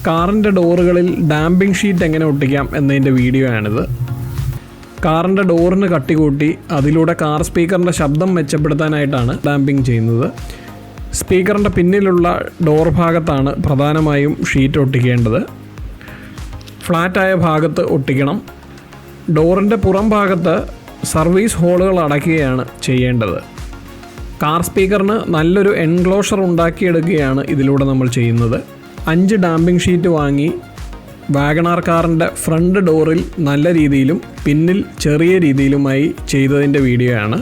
കാറിൻ്റെ ഡോറുകളിൽ damping sheet എങ്ങനെ ഒട്ടിക്കാം എന്നതിൻ്റെ വീഡിയോ ആണിത്. കാറിൻ്റെ ഡോറിന് കട്ടി കൂട്ടി അതിലൂടെ കാർ സ്പീക്കറിൻ്റെ ശബ്ദം മെച്ചപ്പെടുത്താനായിട്ടാണ് ഡാമ്പിംഗ് ചെയ്യുന്നത്. സ്പീക്കറിൻ്റെ പിന്നിലുള്ള ഡോർ ഭാഗത്താണ് പ്രധാനമായും ഷീറ്റ് ഒട്ടിക്കേണ്ടത്. ഫ്ലാറ്റായ ഭാഗത്ത് ഒട്ടിക്കണം. ഡോറിൻ്റെ പുറം ഭാഗത്ത് സർവീസ് ഹോളുകൾ അടയ്ക്കുകയാണ് ചെയ്യേണ്ടത്. കാർ സ്പീക്കറിന് നല്ലൊരു എൻക്ലോഷർ ഉണ്ടാക്കിയെടുക്കുകയാണ് ഇതിലൂടെ നമ്മൾ ചെയ്യുന്നത്. 5 ഡാമ്പിംഗ് ഷീറ്റ് വാങ്ങി വാഗണാർ കാറിൻ്റെ ഫ്രണ്ട് ഡോറിൽ നല്ല രീതിയിലും പിന്നിൽ ചെറിയ രീതിയിലുമായി ചെയ്തതിൻ്റെ വീഡിയോ ആണ്.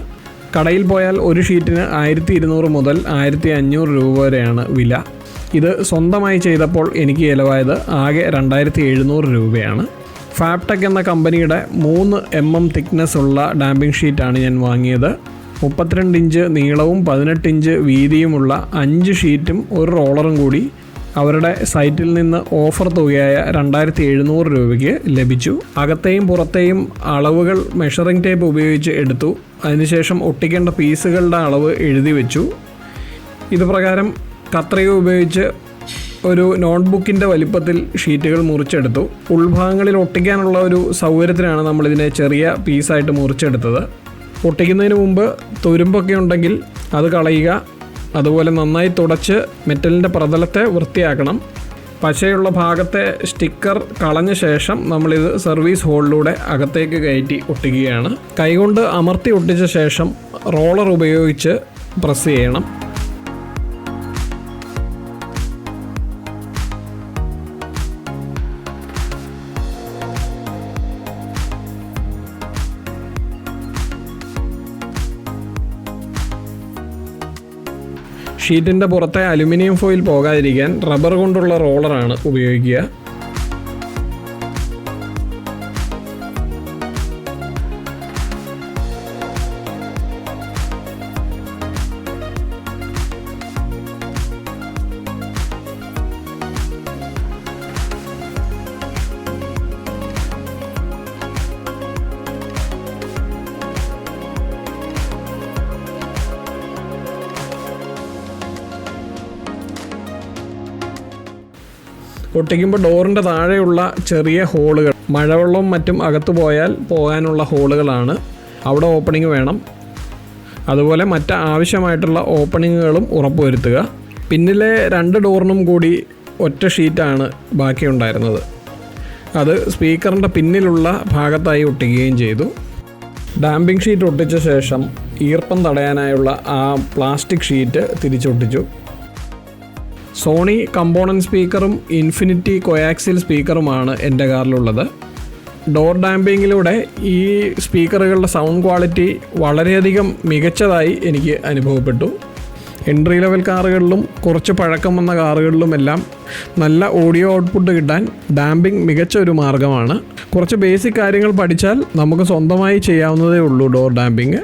കടയിൽ പോയാൽ ഒരു ഷീറ്റിന് 1200 മുതൽ 1500 രൂപ വരെയാണ് വില. ഇത് സ്വന്തമായി ചെയ്തപ്പോൾ എനിക്ക് ചിലവായത് ആകെ 2700 രൂപയാണ്. ഫാബ്ടെക് എന്ന കമ്പനിയുടെ 3 mm തിക്നെസ് ഉള്ള ഡാമ്പിംഗ് ഷീറ്റാണ് ഞാൻ വാങ്ങിയത്. 32 ഇഞ്ച് നീളവും 18 ഇഞ്ച് വീതിയുമുള്ള 5 ഷീറ്റും ഒരു റോളറും കൂടി അവരുടെ സൈറ്റിൽ നിന്ന് ഓഫർ തുകയായ 2700 രൂപയ്ക്ക് ലഭിച്ചു. അകത്തെയും പുറത്തെയും അളവുകൾ മെഷറിംഗ് ടേപ്പ് ഉപയോഗിച്ച് എടുത്തു. അതിനുശേഷം ഒട്ടിക്കേണ്ട പീസുകളുടെ അളവ് എഴുതി വെച്ചു. ഇതുപ്രകാരം കത്രിക ഉപയോഗിച്ച് ഒരു നോട്ട്ബുക്കിൻ്റെ വലിപ്പത്തിൽ ഷീറ്റുകൾ മുറിച്ചെടുത്തു. ഉൾഭാഗങ്ങളിൽ ഒട്ടിക്കാനുള്ള ഒരു സൗകര്യത്തിനാണ് നമ്മളിതിനെ ചെറിയ പീസായിട്ട് മുറിച്ചെടുത്തത്. ഒട്ടിക്കുന്നതിന് മുമ്പ് തുരുമ്പൊക്കെ ഉണ്ടെങ്കിൽ അത് കളയുക. അതുപോലെ നന്നായി തുടച്ച് മെറ്റലിൻ്റെ പ്രതലത്തെ വൃത്തിയാക്കണം. പശയുള്ള ഭാഗത്തെ സ്റ്റിക്കർ കളഞ്ഞ ശേഷം നമ്മളിത് സർവീസ് ഹോളിലൂടെ അകത്തേക്ക് കയറ്റി ഒട്ടിക്കുകയാണ്. കൈകൊണ്ട് അമർത്തി ഒട്ടിച്ച ശേഷം റോളർ ഉപയോഗിച്ച് പ്രസ് ചെയ്യണം. ഷീറ്റിൻ്റെ പുറത്തെ അലുമിനിയം ഫോയിൽ പോകാതിരിക്കാൻ റബ്ബർ കൊണ്ടുള്ള റോളറാണ് ഉപയോഗിക്കുക. ഒട്ടിക്കുമ്പോൾ ഡോറിൻ്റെ താഴെയുള്ള ചെറിയ ഹോളുകൾ മഴവെള്ളവും മറ്റും അകത്തു പോയാൽ പോകാനുള്ള ഹോളുകളാണ്. അവിടെ ഓപ്പണിംഗ് വേണം. അതുപോലെ മറ്റ് ആവശ്യമായിട്ടുള്ള ഓപ്പണിങ്ങുകളും ഉറപ്പുവരുത്തുക. പിന്നിലെ 2 ഡോറിനും കൂടി ഒറ്റ ഷീറ്റാണ് ബാക്കിയുണ്ടായിരുന്നത്. അത് സ്പീക്കറിൻ്റെ പിന്നിലുള്ള ഭാഗത്തായി ഒട്ടിക്കുകയും ചെയ്തു. ഡാമ്പിംഗ് ഷീറ്റ് ഒട്ടിച്ച ശേഷം ഈർപ്പം തടയാനായുള്ള ആ പ്ലാസ്റ്റിക് ഷീറ്റ് തിരിച്ചൊട്ടിച്ചു. സോണി കമ്പോണൻറ്റ് സ്പീക്കറും ഇൻഫിനിറ്റി കോയാക്സിൽ സ്പീക്കറുമാണ് എൻ്റെ കാറിലുള്ളത്. ഡോർ ഡാമ്പിങ്ങിലൂടെ ഈ സ്പീക്കറുകളുടെ സൗണ്ട് ക്വാളിറ്റി വളരെയധികം മികച്ചതായി എനിക്ക് അനുഭവപ്പെട്ടു. എൻട്രി ലെവൽ കാറുകളിലും കുറച്ച് പഴക്കം വന്ന കാറുകളിലുമെല്ലാം നല്ല ഓഡിയോ ഔട്ട്പുട്ട് കിട്ടാൻ ഡാമ്പിംഗ് മികച്ച ഒരു മാർഗ്ഗമാണ്. കുറച്ച് ബേസിക് കാര്യങ്ങൾ പഠിച്ചാൽ നമുക്ക് സ്വന്തമായി ചെയ്യാവുന്നതേ ഉള്ളൂ ഡോർ ഡാമ്പിങ്.